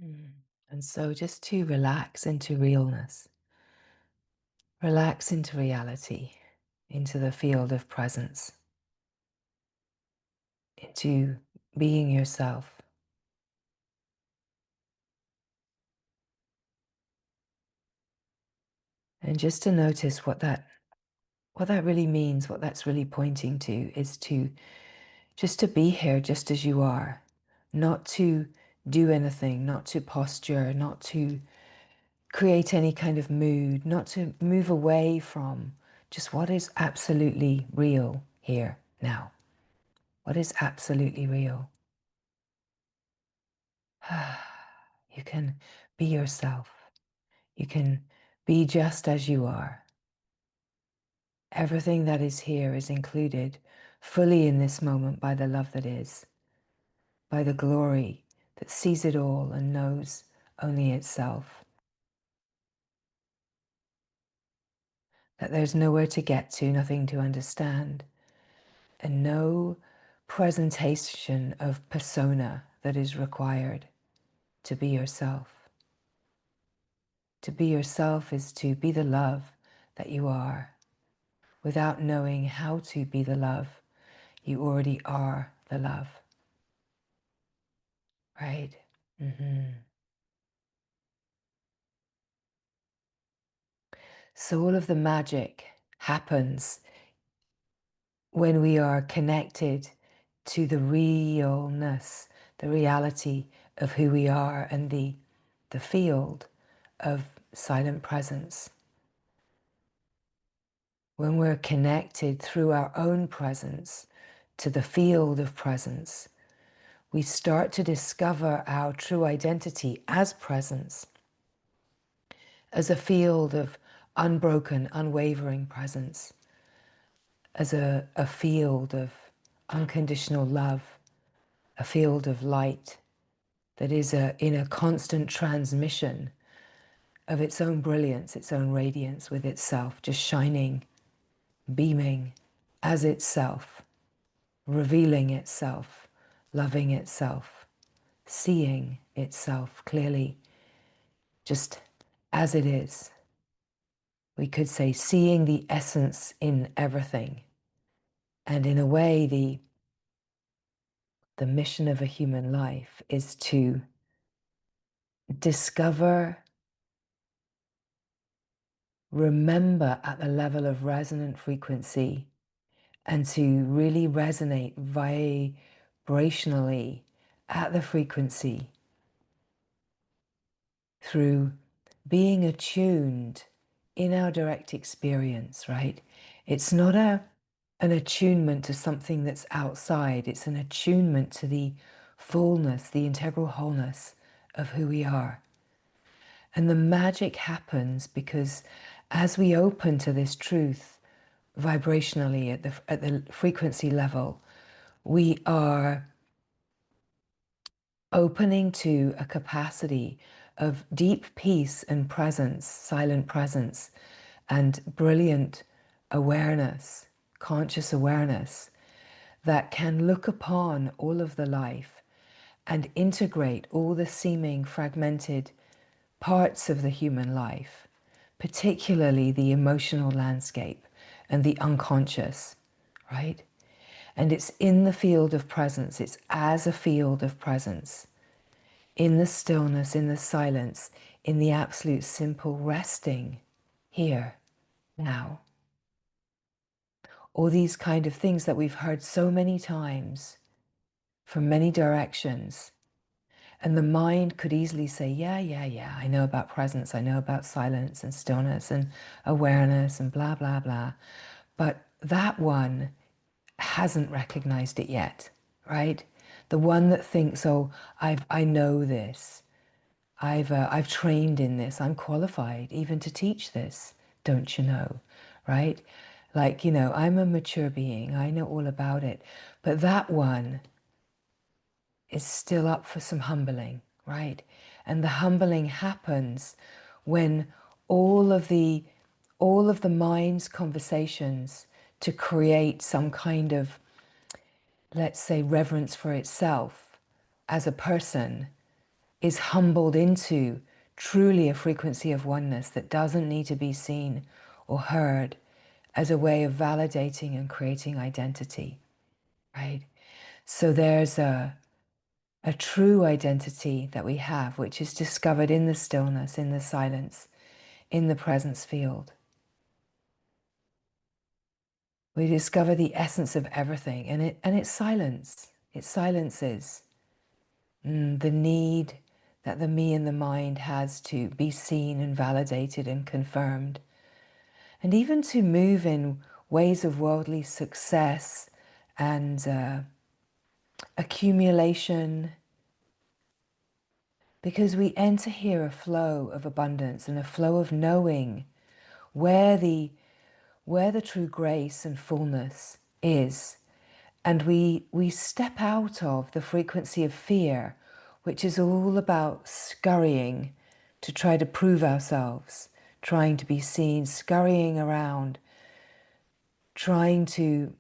Mm. And so just to relax into realness, relax into reality, into the field of presence, into being yourself. And just to notice what that really means, what that's really pointing to is to just to be here just as you are, not to do anything, not to posture, not to create any kind of mood, not to move away from just what is absolutely real here now. What is absolutely real? You can be yourself. You can be just as you are. Everything that is here is included fully in this moment by the love that is, by the glory that sees it all and knows only itself. That there's nowhere to get to, nothing to understand, and no presentation of persona that is required to be yourself. To be yourself is to be the love that you are. Without knowing how to be the love, you already are the love. Right? So all of the magic happens when we are connected to the realness, the reality of who we are and the field of silent presence. When we're connected through our own presence to the field of presence, we start to discover our true identity as presence, as a field of unbroken, unwavering presence, as a field of unconditional love, a field of light that is in a constant transmission of its own brilliance, its own radiance with itself, just shining, beaming as itself, revealing itself, loving itself, seeing itself clearly, just as it is. We could say seeing the essence in everything. And in a way, the mission of a human life is to discover, remember at the level of resonant frequency, and to really resonate vibrationally at the frequency through being attuned in our direct experience, right? It's not an attunement to something that's outside. It's an attunement to the fullness, the integral wholeness of who we are. And the magic happens because as we open to this truth vibrationally at the frequency level, we are opening to a capacity of deep peace and presence, silent presence, and brilliant awareness, conscious awareness that can look upon all of the life and integrate all the seeming fragmented parts of the human life, particularly the emotional landscape and the unconscious, right? And it's in the field of presence, it's as a field of presence, in the stillness, in the silence, in the absolute simple resting here, now. All these kind of things that we've heard so many times from many directions. And the mind could easily say, yeah, yeah, yeah, I know about presence, I know about silence and stillness and awareness and blah, blah, blah. But that one hasn't recognized it yet, right? The one that thinks, oh, I know this. I've trained in this. I'm qualified even to teach this. Don't you know, right? Like, I'm a mature being. I know all about it. But that one is still up for some humbling, right? And the humbling happens when all of the mind's conversations to create some kind of, let's say, reverence for itself as a person is humbled into truly a frequency of oneness that doesn't need to be seen or heard as a way of validating and creating identity, right? So there's a true identity that we have, which is discovered in the stillness, in the silence, in the presence field. We discover the essence of everything, and it's silence. It silences the need that the me and the mind has to be seen and validated and confirmed, and even to move in ways of worldly success and accumulation, because we enter here a flow of abundance and a flow of knowing where the true grace and fullness is. And we step out of the frequency of fear, which is all about scurrying to try to prove ourselves, trying to be seen, scurrying around, trying to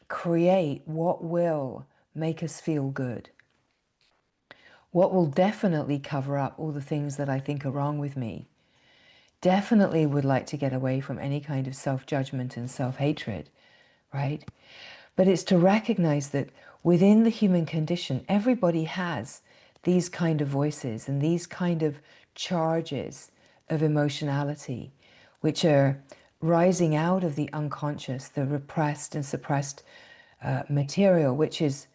create what will make us feel good, what will definitely cover up all the things that I think are wrong with me. Definitely would like to get away from any kind of self-judgment and self-hatred, right? But it's to recognize that within the human condition, everybody has these kind of voices and these kind of charges of emotionality, which are rising out of the unconscious, the repressed and suppressed material, which is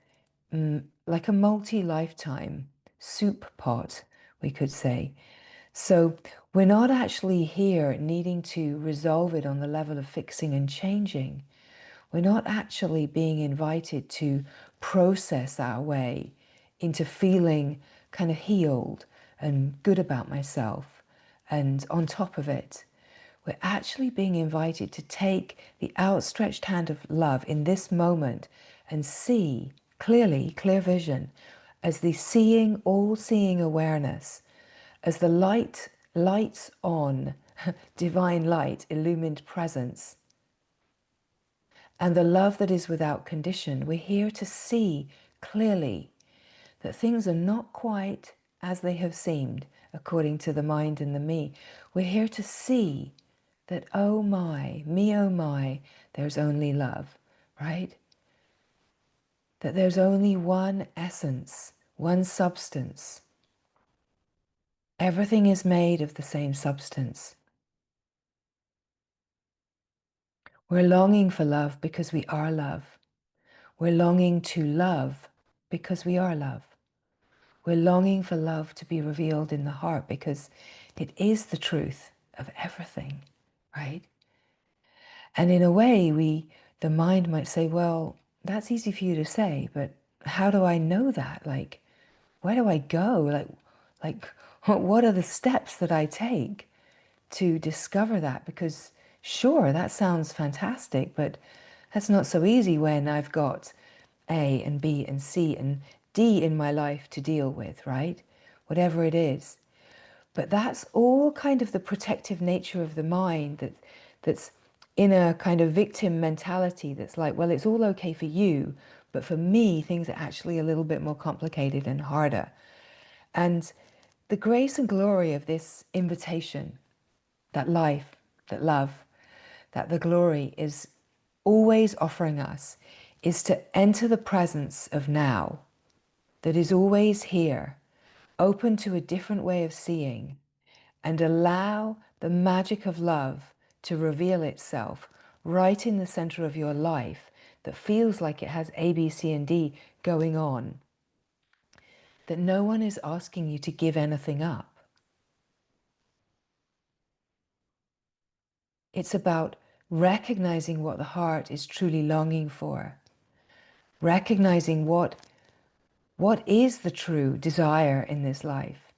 like a multi-lifetime soup pot, we could say. So we're not actually here needing to resolve it on the level of fixing and changing. We're not actually being invited to process our way into feeling kind of healed and good about myself and on top of it. We're actually being invited to take the outstretched hand of love in this moment and see clearly, clear vision, as the seeing, all-seeing awareness, as the light lights on, divine light, illumined presence, and the love that is without condition. We're here to see clearly that things are not quite as they have seemed according to the mind and the me. We're here to see that, oh my, me, oh my, there's only love, right? That there's only one essence, one substance. Everything is made of the same substance. We're longing for love because we are love. We're longing to love because we are love. We're longing for love to be revealed in the heart because it is the truth of everything, right? And in a way, the mind might say, well, that's easy for you to say, but how do I know that? Like, where do I go? Like, what are the steps that I take to discover that? Because sure, that sounds fantastic, but that's not so easy when I've got A and B and C and D in my life to deal with, right? Whatever it is. But that's all kind of the protective nature of the mind that's in a kind of victim mentality that's like, well, it's all okay for you, but for me, things are actually a little bit more complicated and harder. And the grace and glory of this invitation, that life, that love, that the glory is always offering us, is to enter the presence of now, that is always here, open to a different way of seeing, and allow the magic of love to reveal itself right in the center of your life that feels like it has A, B, C, and D going on, that no one is asking you to give anything up. It's about recognizing what the heart is truly longing for, recognizing what is the true desire in this life.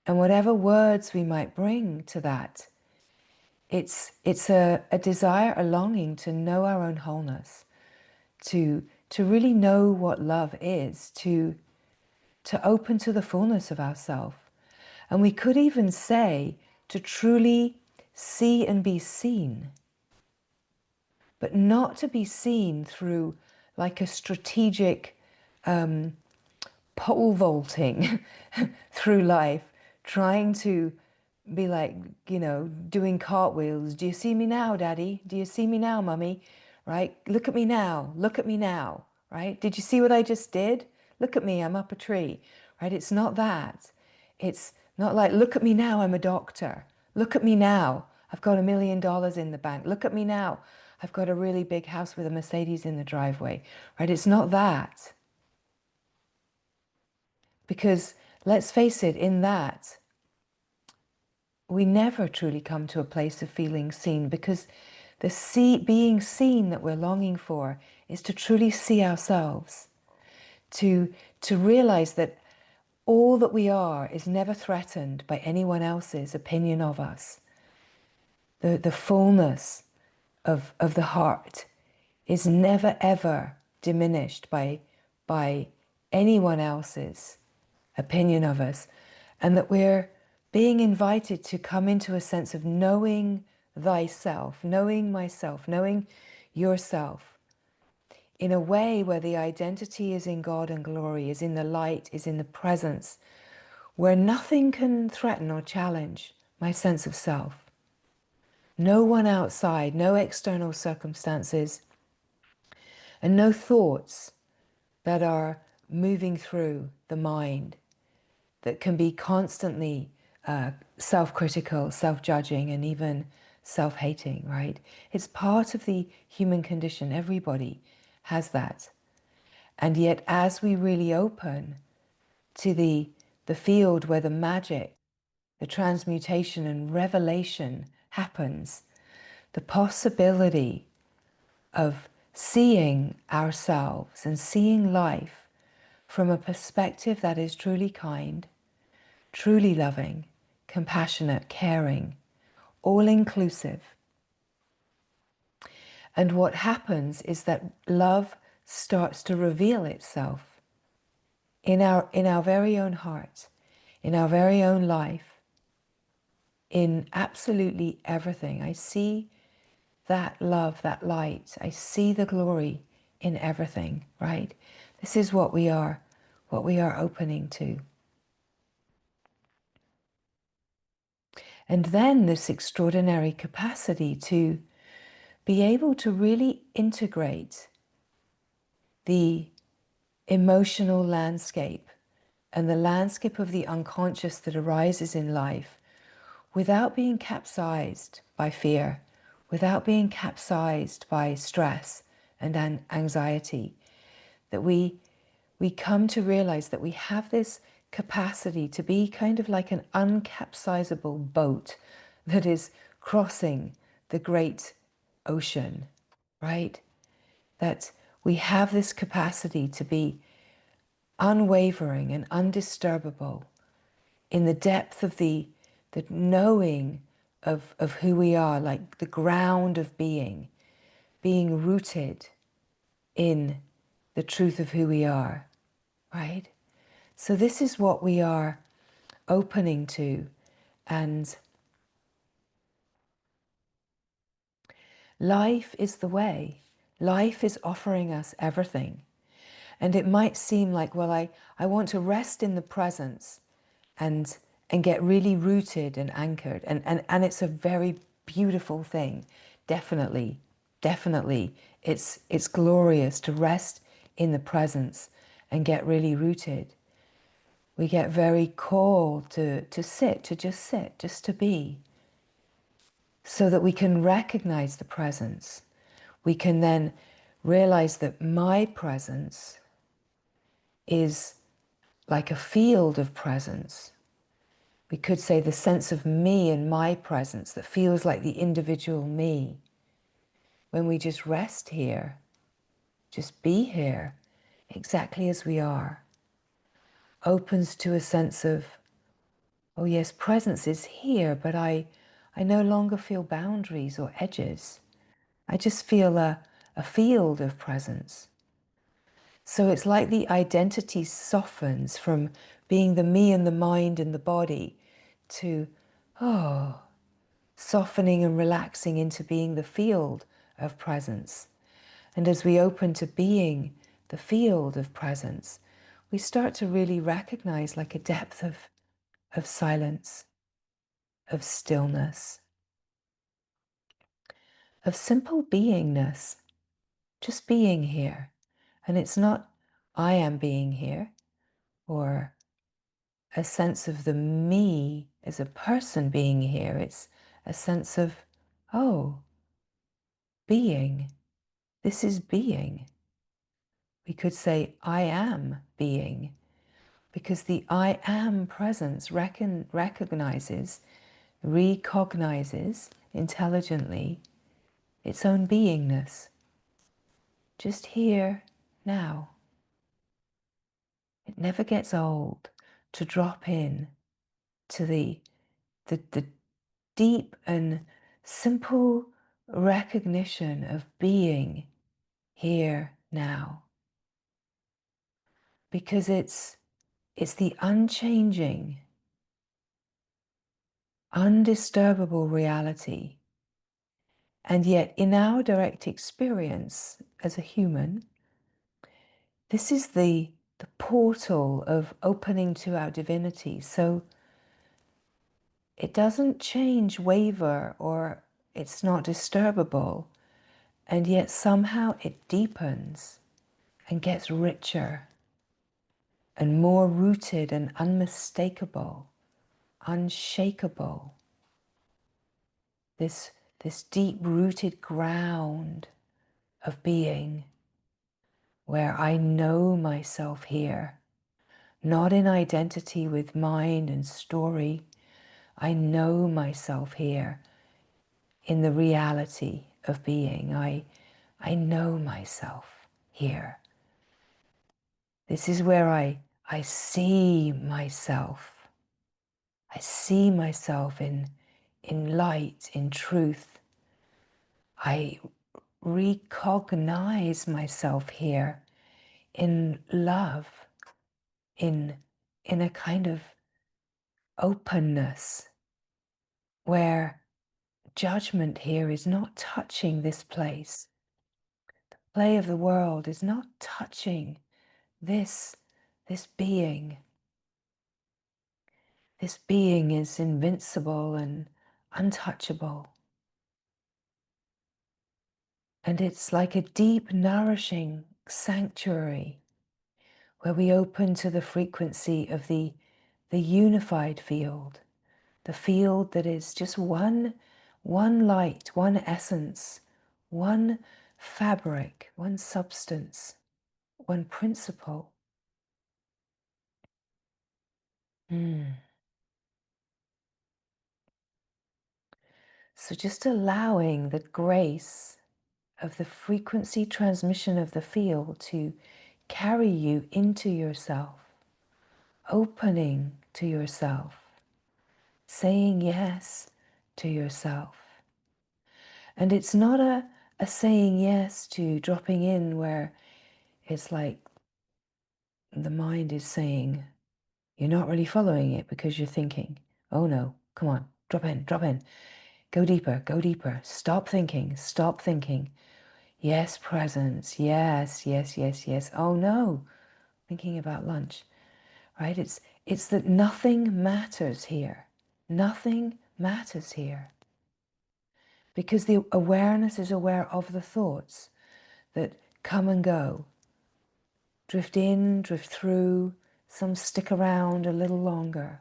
And whatever words we might bring to that, it's a desire, a longing to know our own wholeness, to really know what love is, to open to the fullness of ourself. And we could even say to truly see and be seen, but not to be seen through like a strategic pole vaulting through life, trying to be like, doing cartwheels. Do you see me now, Daddy? Do you see me now, Mummy? Right? Look at me now. Look at me now. Right? Did you see what I just did? Look at me, I'm up a tree. Right? It's not that. It's not like, look at me now, I'm a doctor. Look at me now, I've got $1 million in the bank. Look at me now, I've got a really big house with a Mercedes in the driveway. Right? It's not that. Because let's face it, in that, we never truly come to a place of feeling seen, because being seen that we're longing for is to truly see ourselves, to realize that all that we are is never threatened by anyone else's opinion of us. The fullness of the heart is never ever diminished by anyone else's opinion of us, and that we're being invited to come into a sense of knowing thyself, knowing myself, knowing yourself in a way where the identity is in God and glory, is in the light, is in the presence, where nothing can threaten or challenge my sense of self. No one outside, no external circumstances, and no thoughts that are moving through the mind that can be constantly self-critical, self-judging, and even self-hating, right? It's part of the human condition. Everybody has that. And yet, as we really open to the field where the magic, the transmutation and revelation happens, the possibility of seeing ourselves and seeing life from a perspective that is truly kind, truly loving, compassionate, caring, all-inclusive. And what happens is that love starts to reveal itself in our very own heart, in our very own life, in absolutely everything. I see that love, that light. I see the glory in everything, right? This is what we are opening to. And then this extraordinary capacity to be able to really integrate the emotional landscape and the landscape of the unconscious that arises in life without being capsized by fear, without being capsized by stress and anxiety, that we come to realize that we have this capacity to be kind of like an uncapsizable boat that is crossing the great ocean, right? That we have this capacity to be unwavering and undisturbable in the depth of the knowing of who we are, like the ground of being rooted in the truth of who we are, right? So this is what we are opening to. And life is the way. Life is offering us everything. And it might seem like, well, I want to rest in the presence and get really rooted and anchored. And it's a very beautiful thing. Definitely, definitely. It's glorious to rest in the presence and get really rooted. We get very called to sit, just to be, so that we can recognize the presence. We can then realize that my presence is like a field of presence. We could say the sense of me and my presence that feels like the individual me. When we just rest here, just be here, exactly as we are, opens to a sense of, oh yes, presence is here, but I no longer feel boundaries or edges. I just feel a field of presence. So it's like the identity softens from being the me and the mind and the body to, oh, softening and relaxing into being the field of presence. And as we open to being the field of presence, we start to really recognize like a depth of silence, of stillness, of simple beingness, just being here. And it's not, I am being here, or a sense of the me as a person being here. It's a sense of, oh, being. This is being. We could say, I am being, because the I am presence recognizes, recognizes intelligently its own beingness, just here, now. It never gets old to drop in to the deep and simple recognition of being here now, because it's the unchanging, undisturbable reality. And yet in our direct experience as a human, this is the portal of opening to our divinity. So it doesn't change, waver, or it's not disturbable. And yet somehow it deepens and gets richer and more rooted and unmistakable, unshakable. This deep-rooted ground of being where I know myself here, not in identity with mind and story. I know myself here in the reality of being. I know myself here. This is where I see myself. I see myself in light, in truth. I recognize myself here in love, in a kind of openness where judgment here is not touching this place. The play of the world is not touching this being. This being is invincible and untouchable. And it's like a deep, nourishing sanctuary where we open to the frequency of the unified field, the field that is just one light, one essence, one fabric, one substance, one principle. So just allowing the grace of the frequency transmission of the field to carry you into yourself, opening to yourself, saying yes to yourself. And it's not a saying yes to dropping in where it's like the mind is saying, you're not really following it because you're thinking, oh no, come on, drop in, go deeper, stop thinking. Yes, presence, yes, yes, yes, yes. Oh no, thinking about lunch, right? It's that nothing matters here. Nothing matters here. Because the awareness is aware of the thoughts that come and go, drift in, drift through, some stick around a little longer.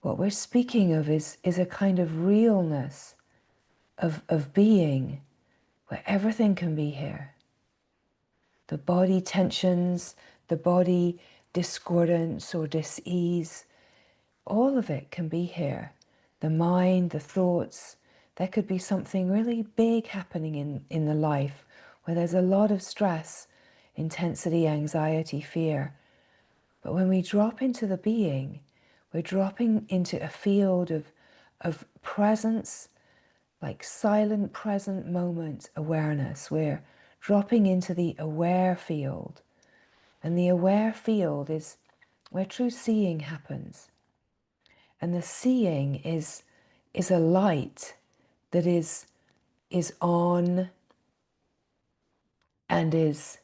What we're speaking of is a kind of realness of being where everything can be here. The body tensions, the body discordance or dis-ease, all of it can be here. The mind, the thoughts, there could be something really big happening in the life where there's a lot of stress, intensity, anxiety, fear. But when we drop into the being, we're dropping into a field of presence, like silent present moment awareness. We're dropping into the aware field. And the aware field is where true seeing happens. And the seeing is a light that is on and is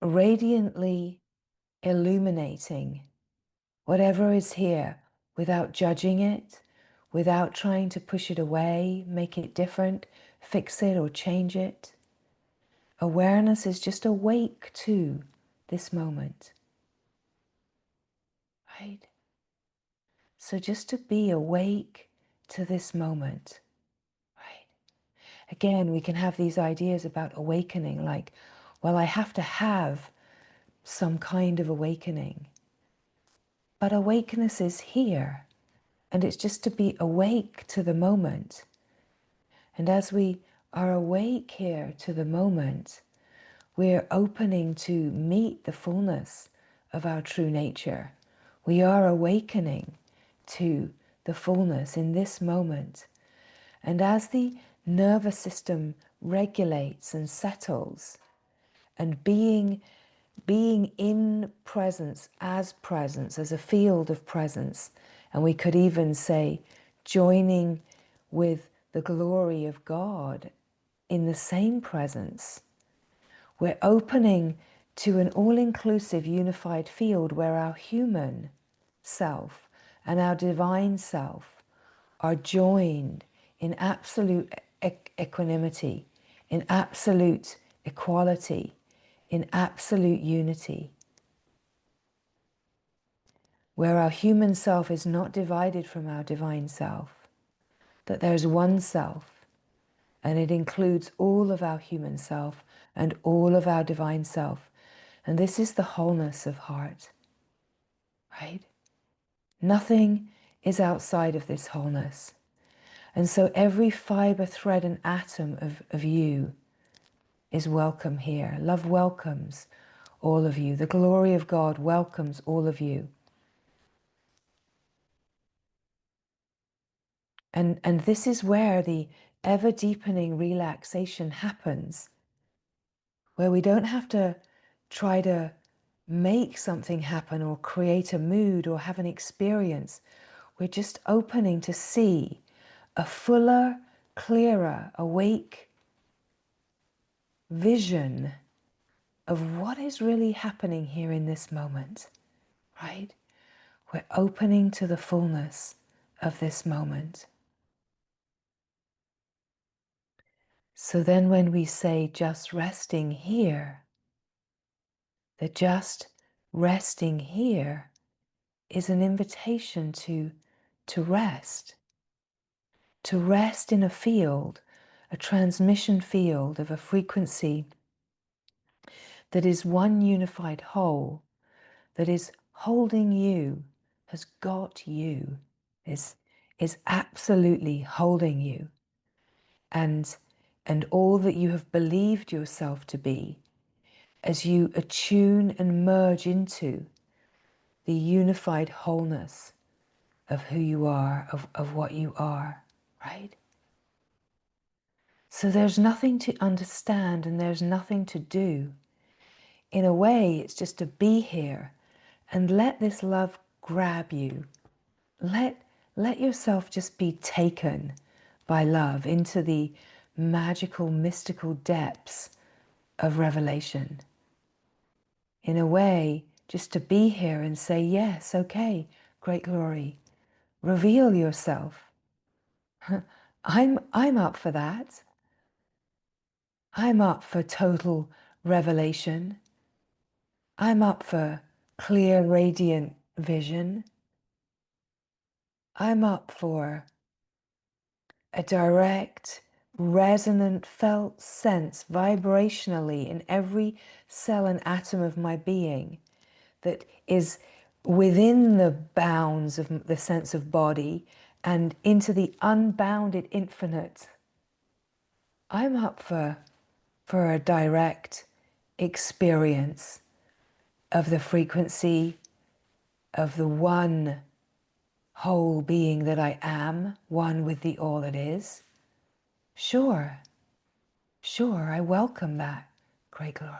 radiantly illuminating whatever is here without judging it, without trying to push it away, make it different, fix it or change it. Awareness is just awake to this moment, right? So just to be awake to this moment, right? Again, we can have these ideas about awakening, like, well, I have to have some kind of awakening. But awakeness is here, and it's just to be awake to the moment. And as we are awake here to the moment, we're opening to meet the fullness of our true nature. We are awakening to the fullness in this moment. And as the nervous system regulates and settles, and being in presence, as a field of presence, and we could even say joining with the glory of God in the same presence, we're opening to an all-inclusive unified field where our human self and our divine self are joined in absolute equanimity, in absolute equality, in absolute unity, where our human self is not divided from our divine self, that there's one self, and it includes all of our human self and all of our divine self. And this is the wholeness of heart, right? Nothing is outside of this wholeness. And so every fiber, thread, and atom of you is welcome here. Love welcomes all of you. The glory of God welcomes all of you. And this is where the ever deepening relaxation happens, where we don't have to try to make something happen or create a mood or have an experience. We're just opening to see a fuller, clearer, awake vision of what is really happening here in this moment, right? We're opening to the fullness of this moment. So then when we say just resting here, the just resting here is an invitation to rest in a field, a transmission field of a frequency that is one unified whole, that is holding you, has got you, is absolutely holding you, and all that you have believed yourself to be, as you attune and merge into the unified wholeness of who you are, of what you are, right? So there's nothing to understand and there's nothing to do. In a way, it's just to be here and let this love grab you. Let yourself just be taken by love into the magical, mystical depths of revelation. In a way, just to be here and say, yes, okay, great glory. Reveal yourself. I'm up for that. I'm up for total revelation. I'm up for clear, radiant vision. I'm up for a direct, resonant, felt sense vibrationally in every cell and atom of my being that is within the bounds of the sense of body and into the unbounded infinite. I'm up for a direct experience of the frequency of the one whole being that I am, one with the all that is. Sure, I welcome that great glory.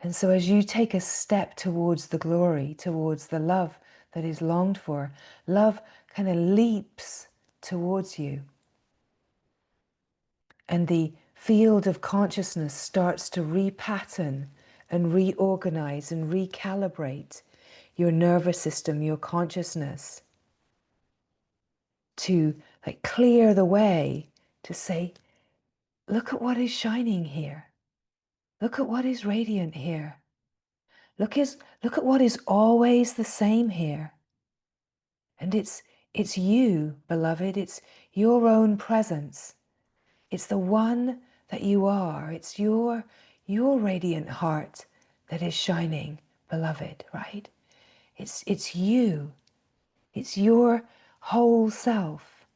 And so as you take a step towards the glory, towards the love that is longed for, love kind of leaps towards you. And the field of consciousness starts to repattern and reorganize and recalibrate your nervous system, your consciousness, to like clear the way to say, look at what is shining here. Look at what is radiant here. Look at what is always the same here. And it's you, beloved. It's your own presence. It's the one that you are. It's your radiant heart that is shining, beloved, right? It's you. It's your whole self.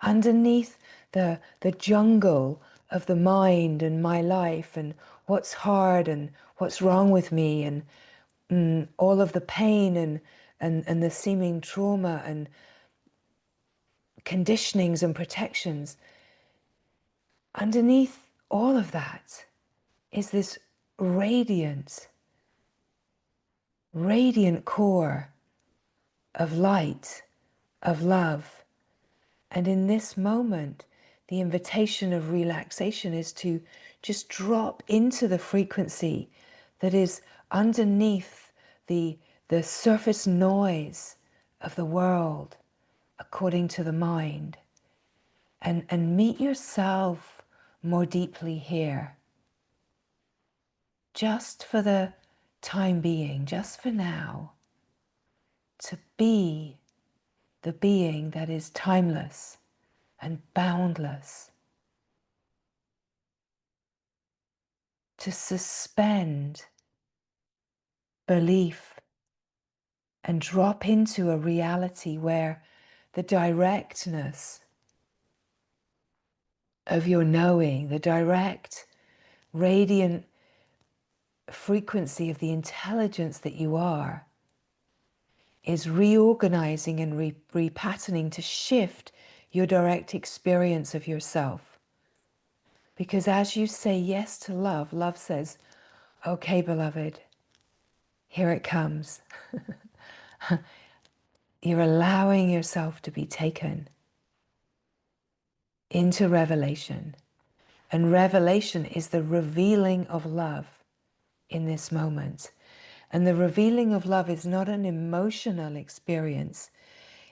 Underneath the jungle of the mind and my life and what's hard and what's wrong with me and all of the pain and the seeming trauma and conditionings and protections, underneath all of that is this radiant core of light, of love. And in this moment, the invitation of relaxation is to just drop into the frequency that is underneath the surface noise of the world according to the mind, and meet yourself more deeply here, just for the time being, just for now, to be the being that is timeless and boundless, to suspend belief and drop into a reality where the directness of your knowing, the direct, radiant frequency of the intelligence that you are, is reorganizing and repatterning to shift your direct experience of yourself. Because as you say yes to love, love says, okay, beloved, here it comes. You're allowing yourself to be taken into revelation. And revelation is the revealing of love in this moment. And the revealing of love is not an emotional experience.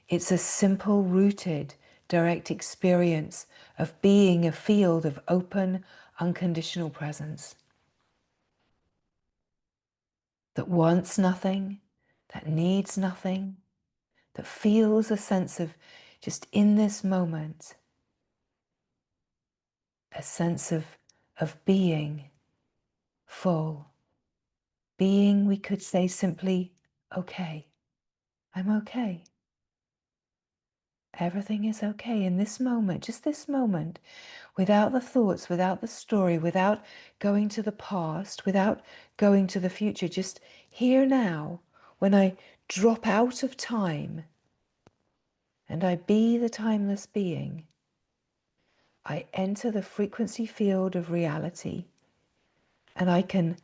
It's a simple, rooted, direct experience of being a field of open, unconditional presence that wants nothing, that needs nothing, that feels a sense of just in this moment, a sense of being full. Being, we could say simply, okay, I'm okay. Everything is okay in this moment, just this moment, without the thoughts, without the story, without going to the past, without going to the future, just here now, when I drop out of time and I be the timeless being, I enter the frequency field of reality, and I can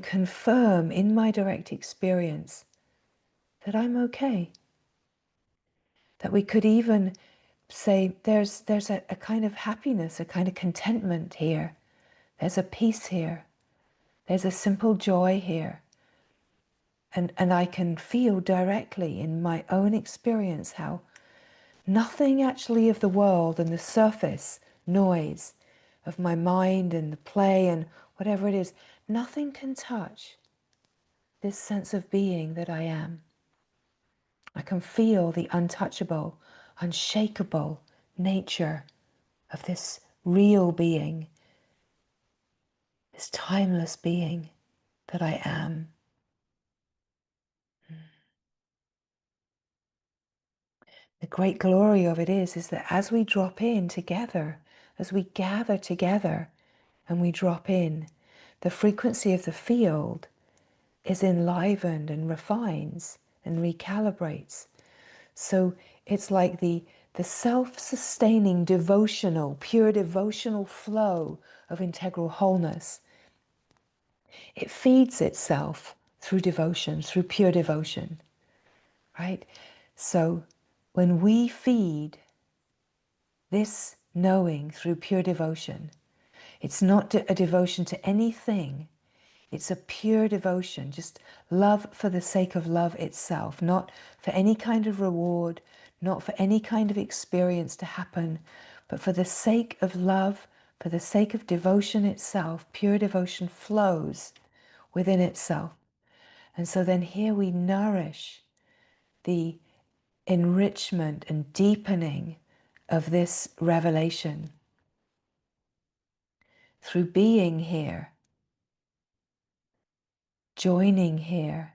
confirm in my direct experience that I'm okay. That we could even say there's a kind of happiness, a kind of contentment here. There's a peace here. There's a simple joy here. And I can feel directly in my own experience how nothing actually of the world and the surface noise of my mind and the play and whatever it is, nothing can touch this sense of being that I am. I can feel the untouchable, unshakable nature of this real being, this timeless being that I am. The great glory of it is that as we drop in together, as we gather together and we drop in, the frequency of the field is enlivened and refines and recalibrates. So it's like the self-sustaining devotional, pure devotional flow of integral wholeness. It feeds itself through devotion, through pure devotion, right? So when we feed this knowing through pure devotion. It's not a devotion to anything. It's a pure devotion, just love for the sake of love itself, not for any kind of reward, not for any kind of experience to happen, but for the sake of love, for the sake of devotion itself. Pure devotion flows within itself. And so then here we nourish the enrichment and deepening of this revelation through being here, joining here.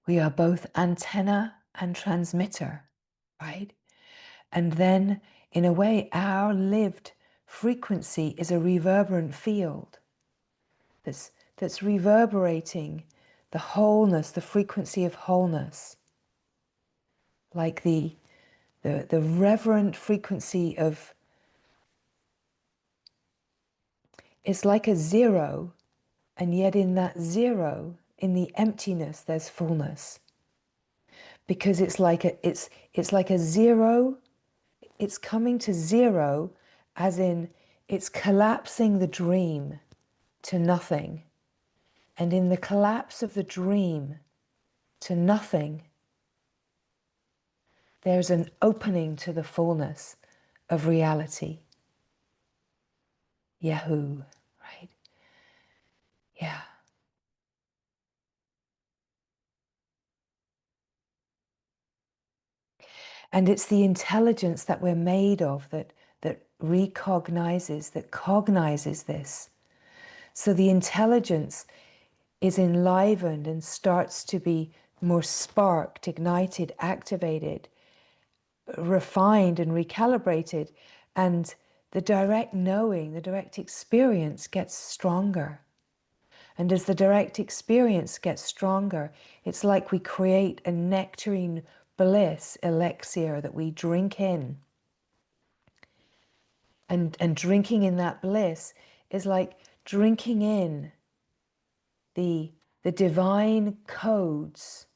We are both antenna and transmitter, right? And then, in a way, our lived frequency is a reverberant field that's reverberating the wholeness, the frequency of wholeness, like the reverent frequency of, it's like a zero, and yet in that zero, in the emptiness, there's fullness. Because it's like a zero, it's coming to zero, as in it's collapsing the dream to nothing. And in the collapse of the dream to nothing, there's an opening to the fullness of reality. Yahoo, right? Yeah. And it's the intelligence that we're made of that recognizes, that cognizes this. So the intelligence is enlivened and starts to be more sparked, ignited, activated, refined and recalibrated. And the direct knowing, the direct experience gets stronger. And as the direct experience gets stronger, it's like we create a nectarine bliss elixir that we drink in. And drinking in that bliss is like drinking in the divine codes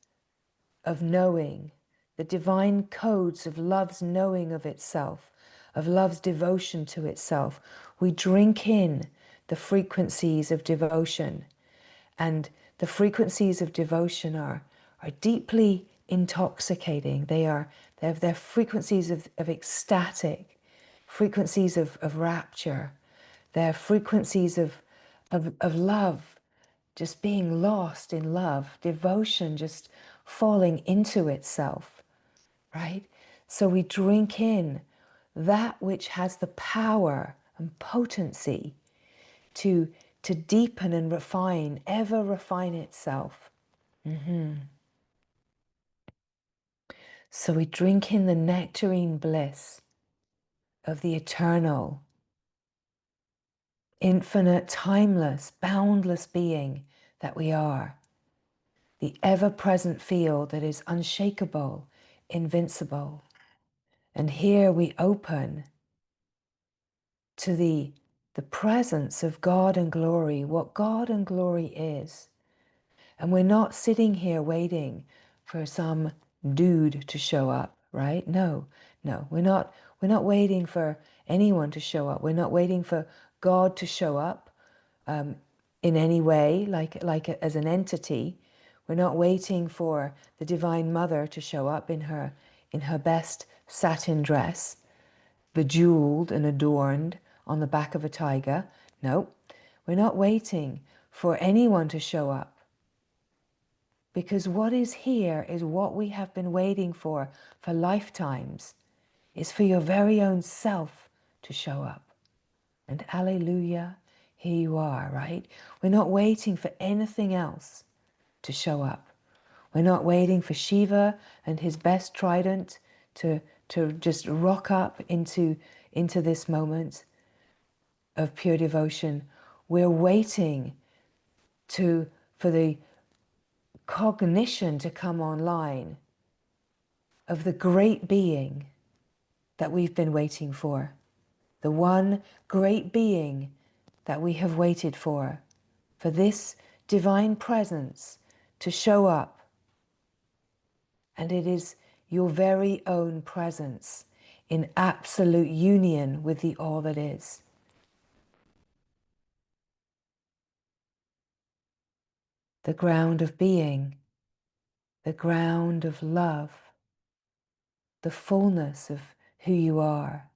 of knowing, the divine codes of love's knowing of itself, of love's devotion to itself. We drink in the frequencies of devotion, and the frequencies of devotion are deeply intoxicating. They're frequencies of ecstatic, frequencies of rapture. They're frequencies of love, just being lost in love, devotion just falling into itself, right? So we drink in that which has the power and potency to deepen and refine, ever refine itself. So we drink in the nectarine bliss of the eternal, infinite, timeless, boundless being that we are. The ever-present field that is unshakable, invincible. And here we open to the presence of God and glory, what God and glory is. And we're not sitting here waiting for some dude to show up, right? No, we're not waiting for anyone to show up. We're not waiting for God to show up in any way, like as an entity. We're not waiting for the Divine Mother to show up in her best satin dress, bejeweled and adorned on the back of a tiger. No, we're not waiting for anyone to show up. Because what is here is what we have been waiting for lifetimes, is for your very own self to show up. And alleluia, here you are, right? We're not waiting for anything else to show up. We're not waiting for Shiva and his best trident to just rock up into this moment of pure devotion. We're waiting for the cognition to come online of the great being that we've been waiting for, the one great being that we have waited for this divine presence to show up. And it is your very own presence in absolute union with the all that is. The ground of being, the ground of love, the fullness of who you are,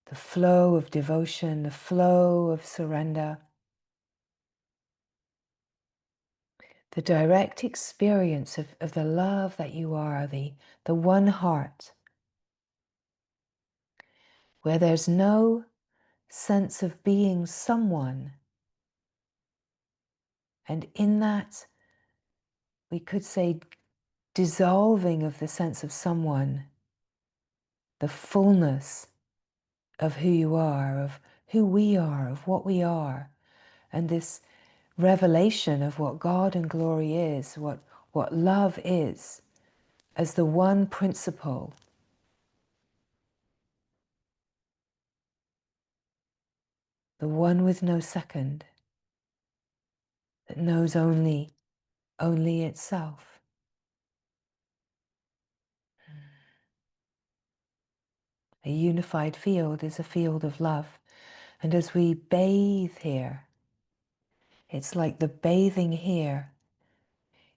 the flow of devotion, the flow of surrender, the direct experience of the love that you are, the one heart, where there's no sense of being someone. And in that, we could say, dissolving of the sense of someone, the fullness of who you are, of who we are, of what we are, and this revelation of what God and glory is, what love is, as the one principle, the one with no second, that knows only itself. A unified field is a field of love. And as we bathe here, it's like the bathing here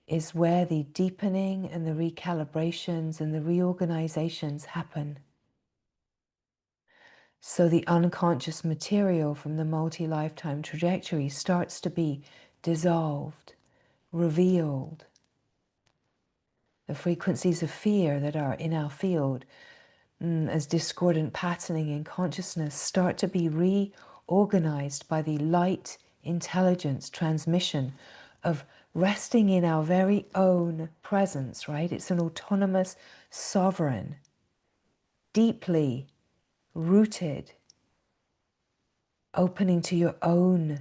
is where the deepening and the recalibrations and the reorganizations happen. So the unconscious material from the multi-lifetime trajectory starts to be dissolved, revealed. The frequencies of fear that are in our field as discordant patterning in consciousness start to be reorganized by the light intelligence transmission of resting in our very own presence, right? It's an autonomous, sovereign, deeply rooted, opening to your own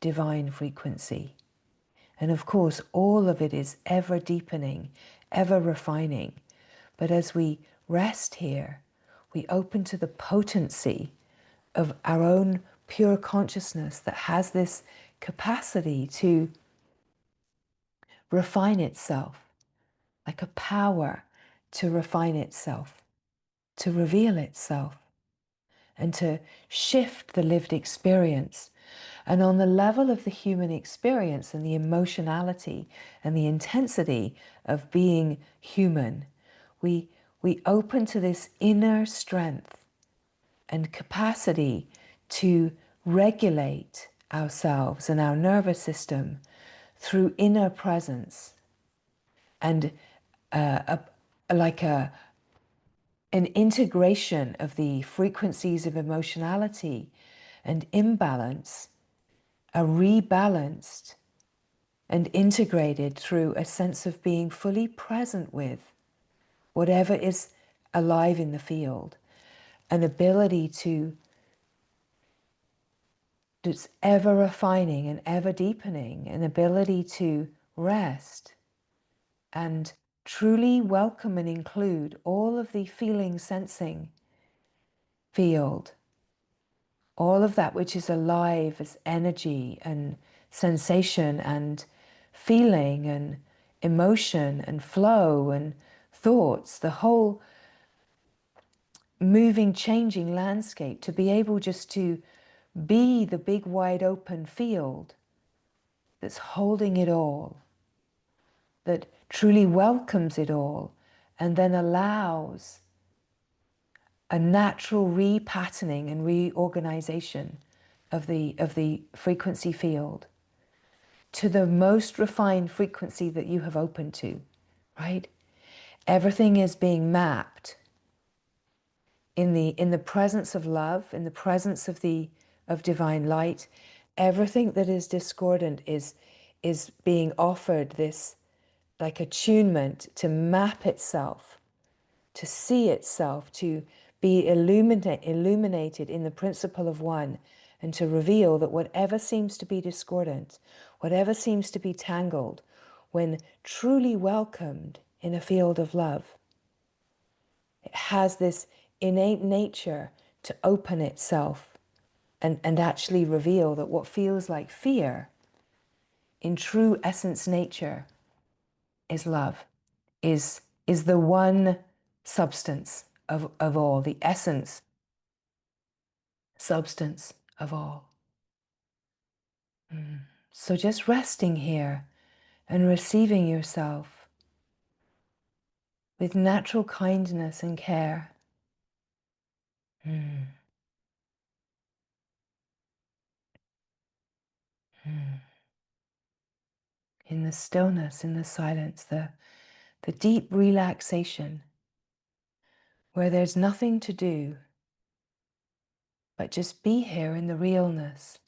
divine frequency. And of course, all of it is ever deepening, ever refining. But as we rest here, we open to the potency of our own pure consciousness that has this capacity to refine itself, like a power to refine itself, to reveal itself, and to shift the lived experience. And on the level of the human experience and the emotionality and the intensity of being human, we open to this inner strength and capacity to regulate ourselves and our nervous system through inner presence and like an integration of the frequencies of emotionality and imbalance are rebalanced and integrated through a sense of being fully present with whatever is alive in the field, an ability to that's ever refining and ever deepening, an ability to rest and truly welcome and include all of the feeling, sensing field, all of that which is alive as energy and sensation and feeling and emotion and flow and thoughts, the whole moving, changing landscape, to be able just to be the big, wide open field that's holding it all, that truly welcomes it all, and then allows a natural repatterning and reorganization of the frequency field to the most refined frequency that you have opened to, right? Everything is being mapped in the presence of love, in the presence of divine light. Everything that is discordant is being offered this like attunement to map itself, to see itself, to be illuminated in the principle of one, and to reveal that whatever seems to be discordant, whatever seems to be tangled, when truly welcomed in a field of love, it has this innate nature to open itself and actually reveal that what feels like fear in true essence nature is love, is the one substance of all, the essence, substance of all. So just resting here and receiving yourself with natural kindness and care. Mm. Mm. In the stillness, in the silence, the deep relaxation where there's nothing to do but just be here in the realness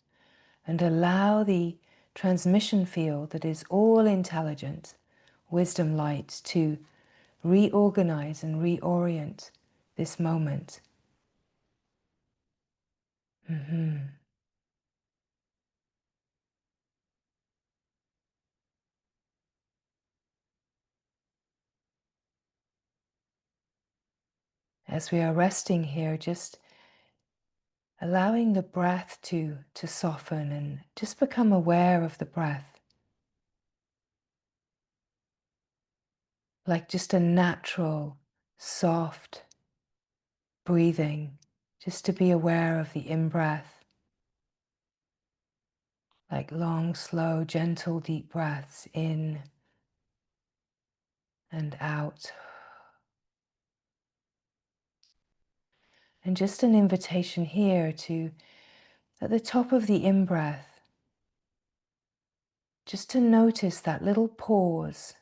and allow the transmission field that is all intelligent, wisdom light, to reorganize and reorient this moment. As we are resting here, just allowing the breath to soften and just become aware of the breath. Like just a natural, soft breathing, just to be aware of the in-breath. Like long, slow, gentle, deep breaths in and out. And just an invitation here to, at the top of the in-breath, just to notice that little pause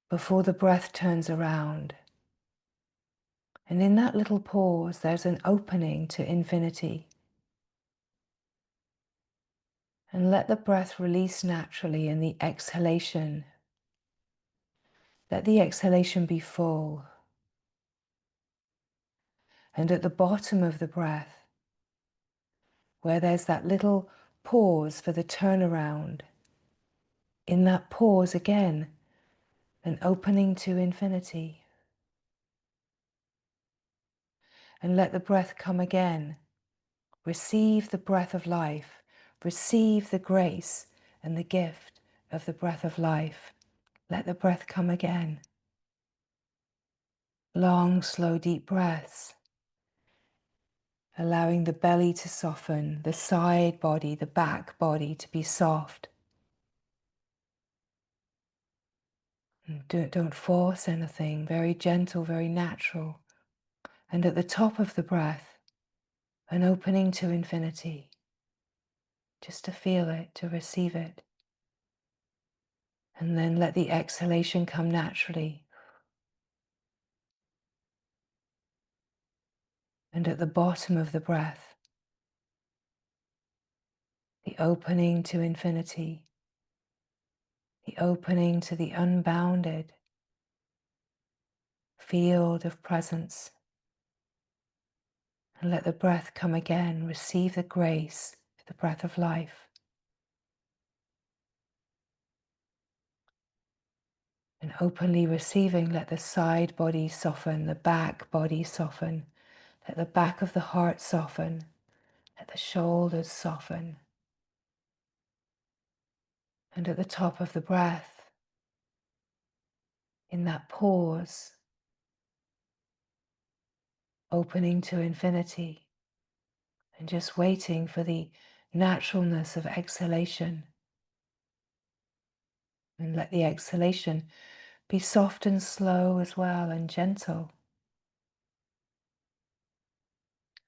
before the breath turns around. And in that little pause, there's an opening to infinity. And let the breath release naturally in the exhalation. Let the exhalation be full. And at the bottom of the breath, where there's that little pause for the turnaround, in that pause again, an opening to infinity. And let the breath come again. Receive the breath of life. Receive the grace and the gift of the breath of life. Let the breath come again. Long, slow, deep breaths. Allowing the belly to soften, the side body, the back body to be soft. Don't force anything, very gentle, very natural. And at the top of the breath, an opening to infinity. Just to feel it, to receive it. And then let the exhalation come naturally. And at the bottom of the breath, the opening to infinity, the opening to the unbounded field of presence. And let the breath come again. Receive the grace, the breath of life. And openly receiving, let the side body soften, the back body soften. Let the back of the heart soften. Let the shoulders soften. And at the top of the breath, in that pause, opening to infinity, and just waiting for the naturalness of exhalation. And let the exhalation be soft and slow as well, and gentle.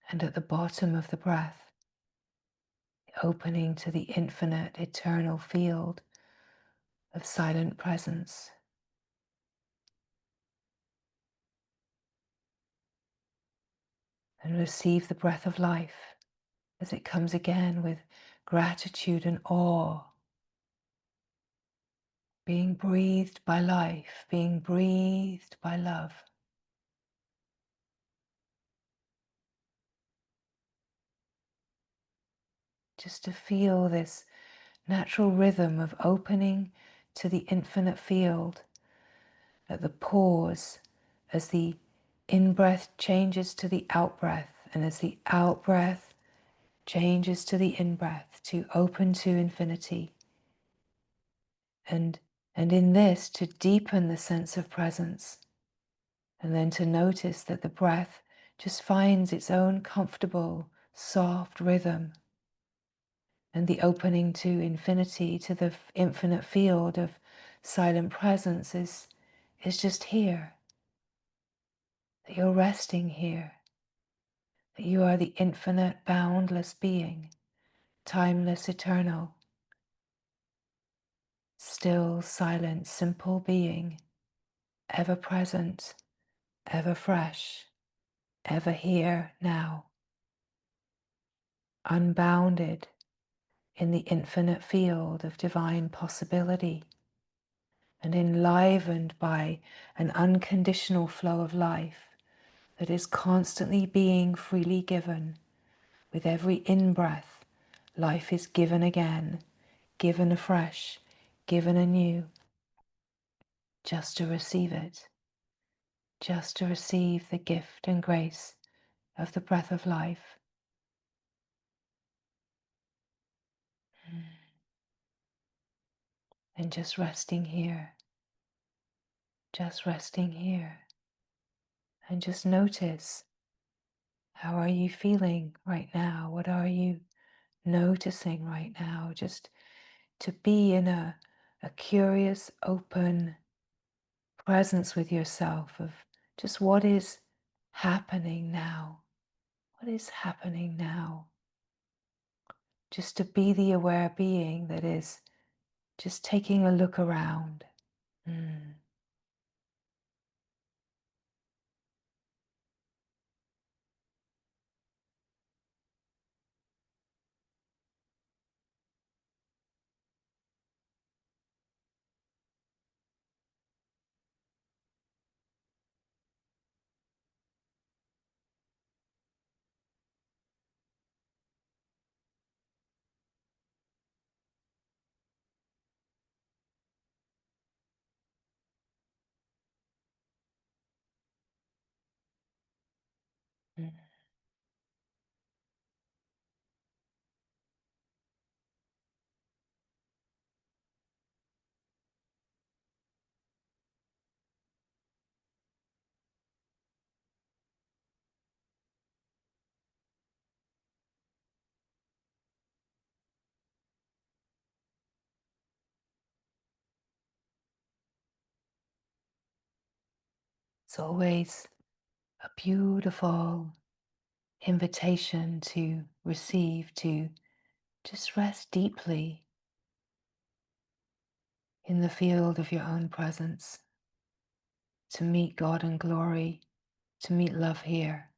And at the bottom of the breath, the opening to the infinite, eternal field of silent presence. And receive the breath of life as it comes again with gratitude and awe. Being breathed by life, being breathed by love. Just to feel this natural rhythm of opening to the infinite field at the pause as the in-breath changes to the out-breath, and as the out-breath changes to the in-breath, to open to infinity. And And in this, to deepen the sense of presence, and then to notice that the breath just finds its own comfortable, soft rhythm. And the opening to infinity, to the infinite field of silent presence is just here. That you're resting here. That you are the infinite, boundless being, timeless, eternal, still, silent, simple being, ever present, ever fresh, ever here now, unbounded in the infinite field of divine possibility, and enlivened by an unconditional flow of life that is constantly being freely given. With every in-breath, life is given again, given afresh, given anew, just to receive it, just to receive the gift and grace of the breath of life. And just resting here, just resting here. And just notice, how are you feeling right now? What are you noticing right now? Just to be in a curious, open presence with yourself of just what is happening now. What is happening now? Just to be the aware being that is just taking a look around. Mm. Mm. It's always a beautiful invitation to receive, to just rest deeply in the field of your own presence, to meet God in glory, to meet love here,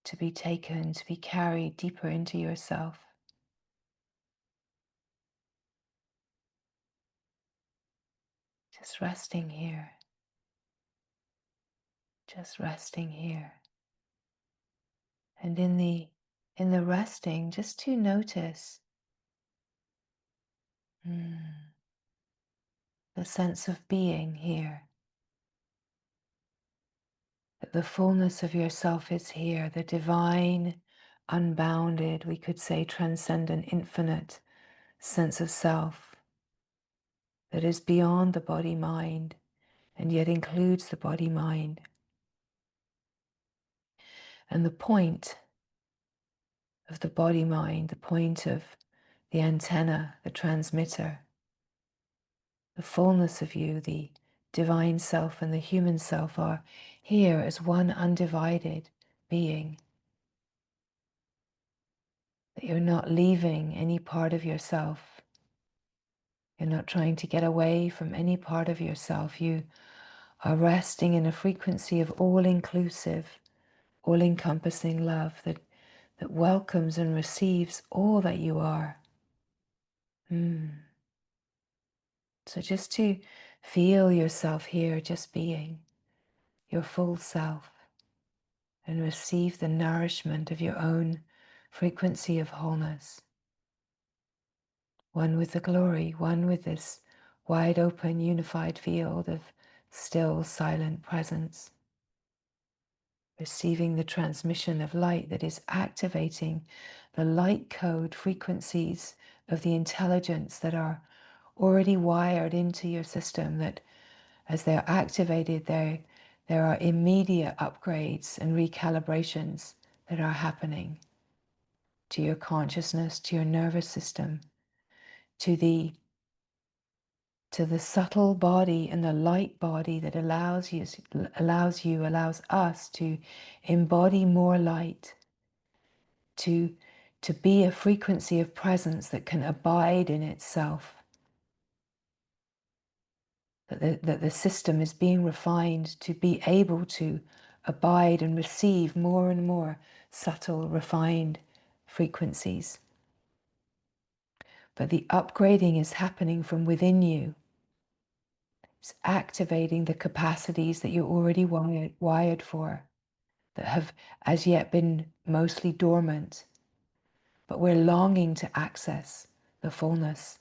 to be taken, to be carried deeper into yourself. Just resting here, just resting here. And in the resting, just to notice the sense of being here, that the fullness of yourself is here, the divine, unbounded, we could say transcendent, infinite sense of self that is beyond the body-mind and yet includes the body-mind. And the point of the body-mind, the point of the antenna, the transmitter, the fullness of you, the divine self and the human self are here as one undivided being. That you're not leaving any part of yourself. You're not trying to get away from any part of yourself. You are resting in a frequency of all-inclusive, all-encompassing love that welcomes and receives all that you are. So just to feel yourself here, just being your full self, and receive the nourishment of your own frequency of wholeness. One with the glory, one with this wide open, unified field of still, silent presence. Receiving the transmission of light that is activating the light code frequencies of the intelligence that are already wired into your system, that as they're activated, there are immediate upgrades and recalibrations that are happening to your consciousness, to your nervous system, to the subtle body and the light body that allows us to embody more light, to be a frequency of presence that can abide in itself. That the system is being refined to be able to abide and receive more and more subtle, refined frequencies. But the upgrading is happening from within you. It's activating the capacities that you're already wired for, that have as yet been mostly dormant. But we're longing to access the fullness